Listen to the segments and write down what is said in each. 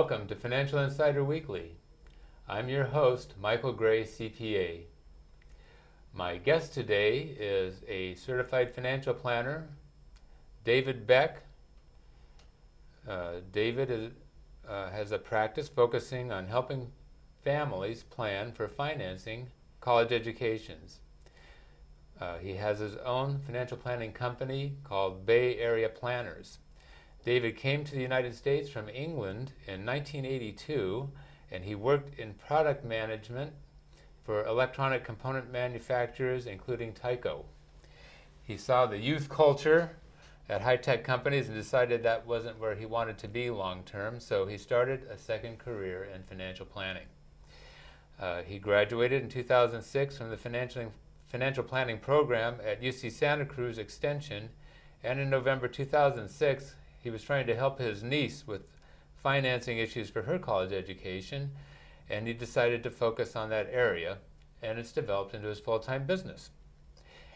Welcome to Financial Insider Weekly. I'm your host, Michael Gray, CPA. My guest today is a certified financial planner, David Beck. David has a practice focusing on helping families plan for financing college educations. He has his own financial planning company called Bay Area Planners. David came to the United States from England in 1982, and he worked in product management for electronic component manufacturers, including Tyco. He saw the youth culture at high-tech companies and decided that wasn't where he wanted to be long-term, so he started a second career in financial planning. He graduated in 2006 from the financial planning program at UC Santa Cruz Extension, and in November 2006, he was trying to help his niece with financing issues for her college education, and he decided to focus on that area, and it's developed into his full-time business.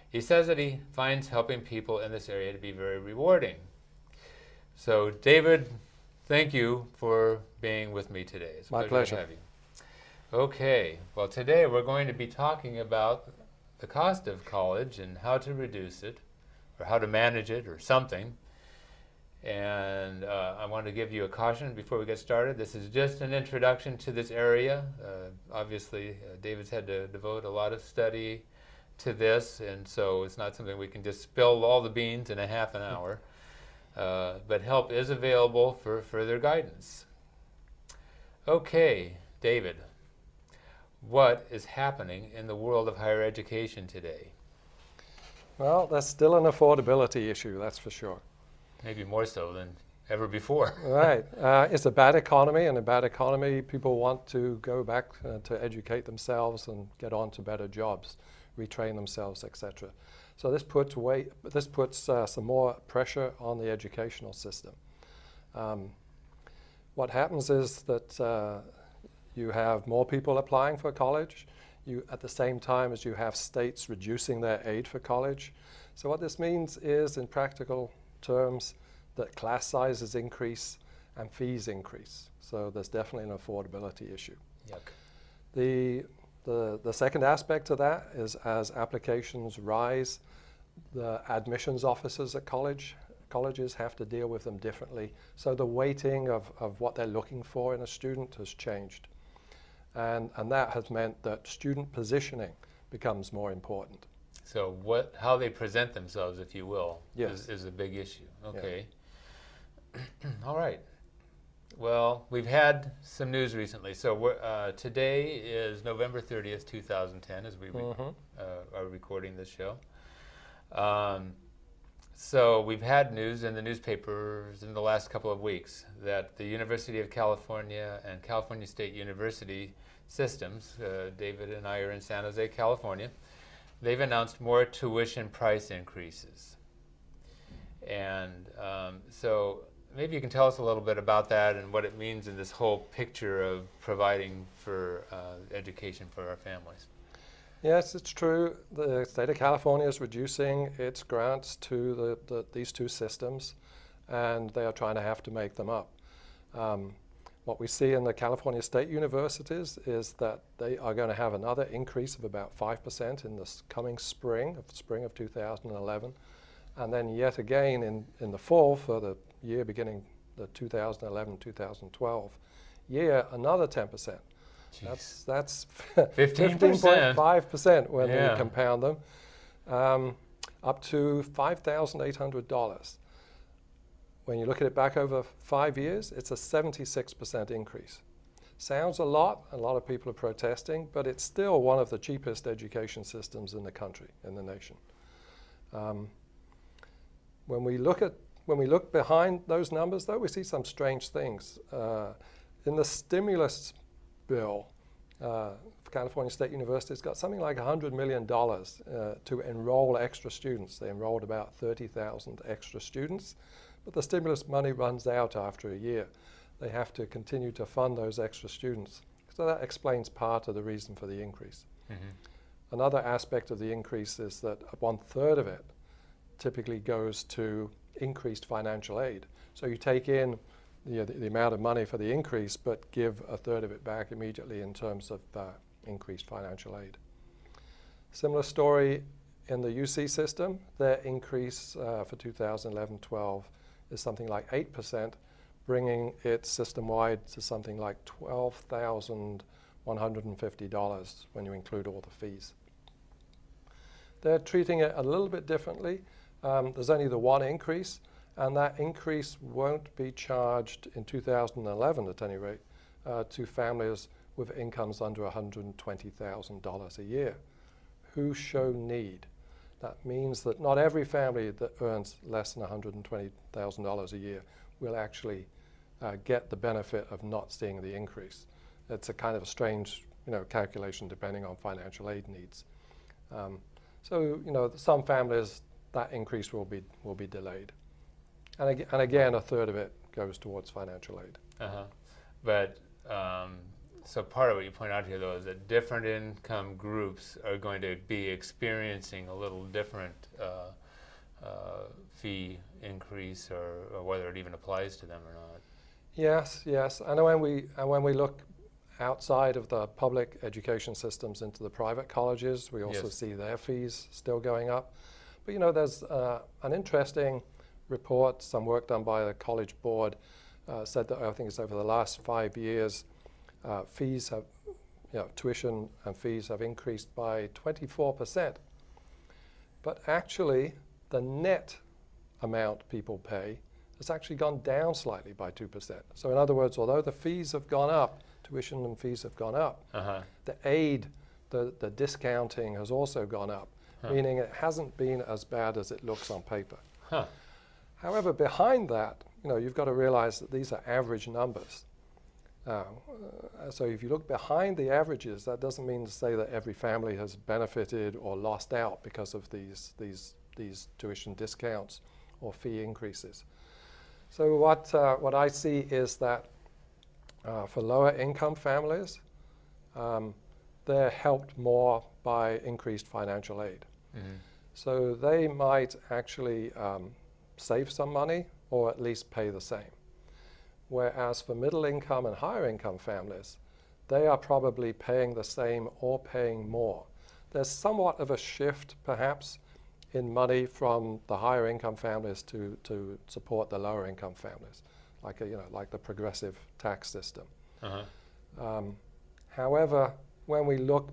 He says that he finds helping people in this area to be very rewarding. So, David, thank you for being with me today. It's My pleasure. to have you. Okay, well, today we're going to be talking about the cost of college and how to reduce it, or how to manage it, or something. And I want to give you a caution before we get started. This is just an introduction to this area. Obviously, David's had to devote a lot of study to this, and so it's not something we can just spill all the beans in a half an hour. But help is available for further guidance. Okay, David, what is happening in the world of higher education today? Well, there's still an affordability issue, that's for sure. Maybe more so than ever before. Right. It's a bad economy, and a bad economy, people want to go back to educate themselves and get on to better jobs, retrain themselves, etc. So this puts some more pressure on the educational system. What happens is that you have more people applying for college, at the same time as you have states reducing their aid for college. So what this means is, in practical terms, that class sizes increase and fees increase. So there's definitely an affordability issue. Yuck. The second aspect to that is, as applications rise, the admissions officers at colleges have to deal with them differently. So the weighting of what they're looking for in a student has changed. And that has meant that student positioning becomes more important. So how they present themselves, if you will, yes, is a big issue. Okay. Yeah. All right. Well, we've had some news recently. So today is November 30th, 2010, as we are recording this show. So we've had news in the newspapers in the last couple of weeks that the University of California and California State University systems, David and I are in San Jose, California, they've announced more tuition price increases. And so maybe you can tell us a little bit about that and what it means in this whole picture of providing for education for our families. Yes, it's true. The state of California is reducing its grants to these two systems, and they are trying to have to make them up. What we see in the California state universities is that they are going to have another increase of about 5% in this coming spring of 2011, and then yet again in the fall for the year beginning the 2011-2012 year, another 10%. Jeez. That's 15%. 15.5% when you compound them, up to $5,800. When you look at it back over 5 years, it's a 76% increase. Sounds a lot of people are protesting, but it's still one of the cheapest education systems in the country, in the nation. When we look behind those numbers, though, we see some strange things. In the stimulus bill, California State University has got something like $100 million to enroll extra students. They enrolled about 30,000 extra students, but the stimulus money runs out after a year. They have to continue to fund those extra students. So that explains part of the reason for the increase. Mm-hmm. Another aspect of the increase is that 1/3 of it typically goes to increased financial aid. So you take in the amount of money for the increase, but give a third of it back immediately in terms of increased financial aid. Similar story in the UC system. Their increase for 2011-12 is something like 8%, bringing it system-wide to something like $12,150 when you include all the fees. They're treating it a little bit differently. There's only the one increase, and that increase won't be charged in 2011 at any rate to families with incomes under $120,000 a year who show need. That means that not every family that earns less than $120,000 a year will actually get the benefit of not seeing the increase. It's a kind of a strange, calculation depending on financial aid needs. So, some families that increase will be delayed, and again, a third of it goes towards financial aid. But so part of what you point out here, though, is that different income groups are going to be experiencing a little different fee increase, or whether it even applies to them or not. Yes, and when we look outside of the public education systems into the private colleges, we also see their fees still going up. But there's an interesting report, some work done by the College Board, said that I think it's over the last 5 years, tuition and fees have increased by 24%. But actually, the net amount people pay has actually gone down slightly by 2%. So in other words, although the fees have gone up, tuition and fees have gone up, the aid, the discounting has also gone up, meaning it hasn't been as bad as it looks on paper. However, behind that, you've got to realize that these are average numbers. So if you look behind the averages, that doesn't mean to say that every family has benefited or lost out because of these tuition discounts or fee increases. So what I see is that for lower income families, they're helped more by increased financial aid. So they might actually save some money or at least pay the same. Whereas for middle income and higher income families, they are probably paying the same or paying more. There's somewhat of a shift perhaps in money from the higher income families to support the lower income families, like the progressive tax system. However, when we look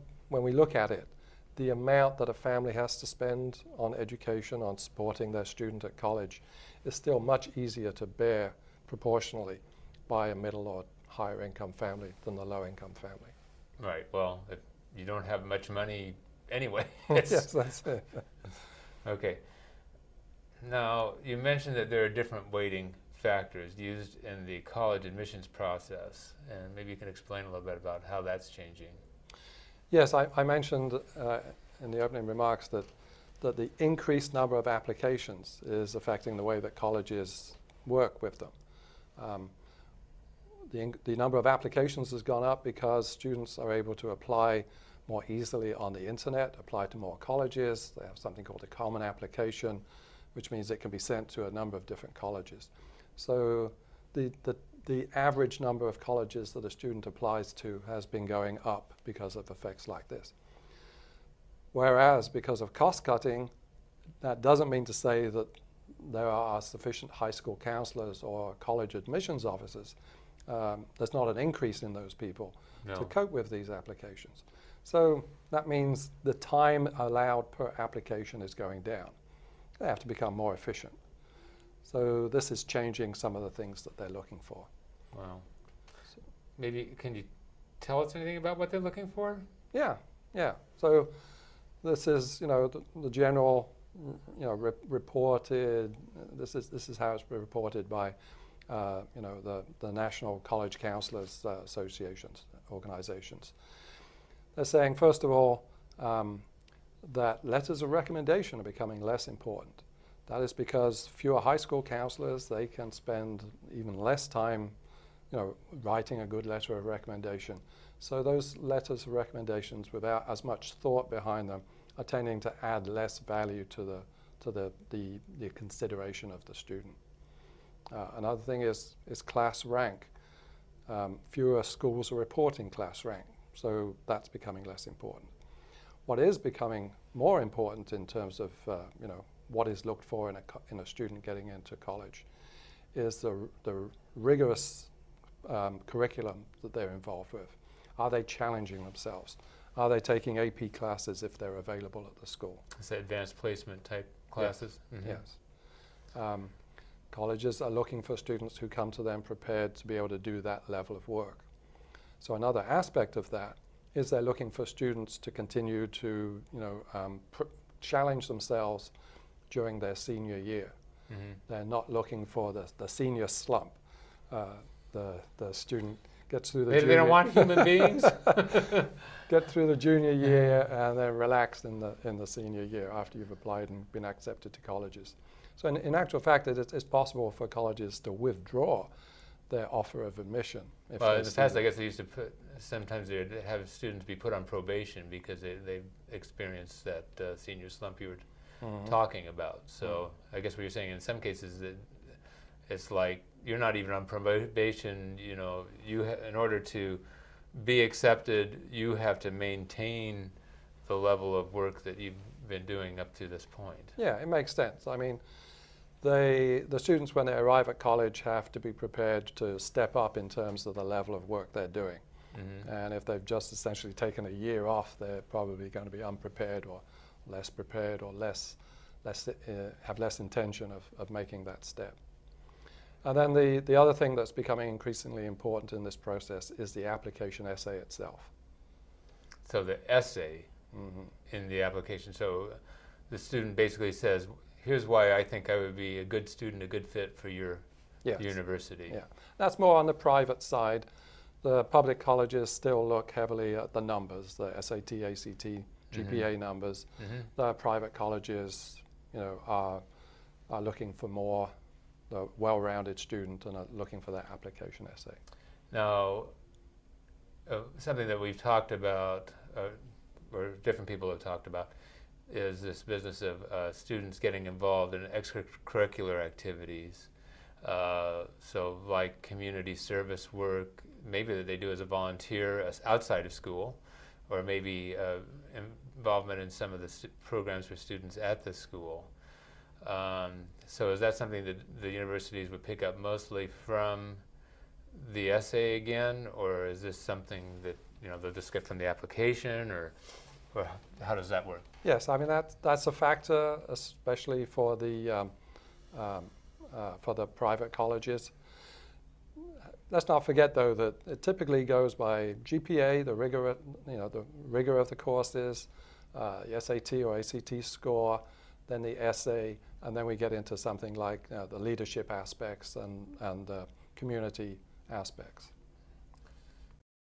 at it, the amount that a family has to spend on education, on supporting their student at college, is still much easier to bear proportionally by a middle or higher income family than the low income family. Right. Well, you don't have much money anyway. Yes, that's it. Okay. Now, you mentioned that there are different weighting factors used in the college admissions process, and maybe you can explain a little bit about how that's changing. Yes, I mentioned in the opening remarks that the increased number of applications is affecting the way that colleges work with them. The number of applications has gone up because students are able to apply more easily on the internet, apply to more colleges. They have something called a common application, which means it can be sent to a number of different colleges. So the average number of colleges that a student applies to has been going up because of effects like this. Whereas because of cost cutting, that doesn't mean to say that there are sufficient high school counselors or college admissions officers. There's not an increase in those people to cope with these applications. So that means the time allowed per application is going down. They have to become more efficient. So this is changing some of the things that they're looking for. Wow. So maybe can you tell us anything about what they're looking for? Yeah. So this is, the general, reported. This is how it's reported by, the National College Counselors Associations, organizations. They're saying, first of all, that letters of recommendation are becoming less important. That is because fewer high school counselors, they can spend even less time, writing a good letter of recommendation. So those letters of recommendations, without as much thought behind them, are tending to add less value to the consideration of the student. Another thing is class rank. Fewer schools are reporting class rank, so that's becoming less important. What is becoming more important in terms of what is looked for in a student getting into college is the rigorous curriculum that they're involved with. Are they challenging themselves? Are they taking AP classes if they're available at the school? It's advanced placement type classes? Yes. Yes. Colleges are looking for students who come to them prepared to be able to do that level of work. So another aspect of that is they're looking for students to continue to challenge themselves during their senior year. Mm-hmm. They're not looking for the senior slump. The student gets through the junior... They don't want human beings? Get through the junior year and then relax in the senior year after you've applied and been accepted to colleges. So in actual fact, it's possible for colleges to withdraw their offer of admission. Well, in the past, I guess they used to sometimes they'd have students be put on probation because they've experienced that senior slump you were talking about. So I guess what you're saying in some cases that it's like you're not even on probation. In order to be accepted, you have to maintain the level of work that you've been doing up to this point. Yeah, it makes sense. I mean, the students when they arrive at college have to be prepared to step up in terms of the level of work they're doing. Mm-hmm. And if they've just essentially taken a year off, they're probably going to be unprepared or less prepared or have less intention of making that step. And then the other thing that's becoming increasingly important in this process is the application essay itself. So the essay in the application, so the student basically says, here's why I think I would be a good student, a good fit for your university. Yeah, that's more on the private side. The public colleges still look heavily at the numbers, the SAT, ACT, GPA numbers. Mm-hmm. The private colleges, are looking for more the well-rounded student and are looking for that application essay. Now, something that we've talked about, or different people have talked about, is this business of students getting involved in extracurricular activities. So like community service work, maybe that they do as a volunteer outside of school, or maybe involvement in some of the programs for students at the school. So is that something that the universities would pick up mostly from the essay again, or is this something that they'll just get from the application, or how does that work? Yes, I mean that's a factor, especially for the private colleges. Let's not forget, though, that it typically goes by GPA, the rigor of the courses, the SAT or ACT score, then the essay, and then we get into something like the leadership aspects and community aspects.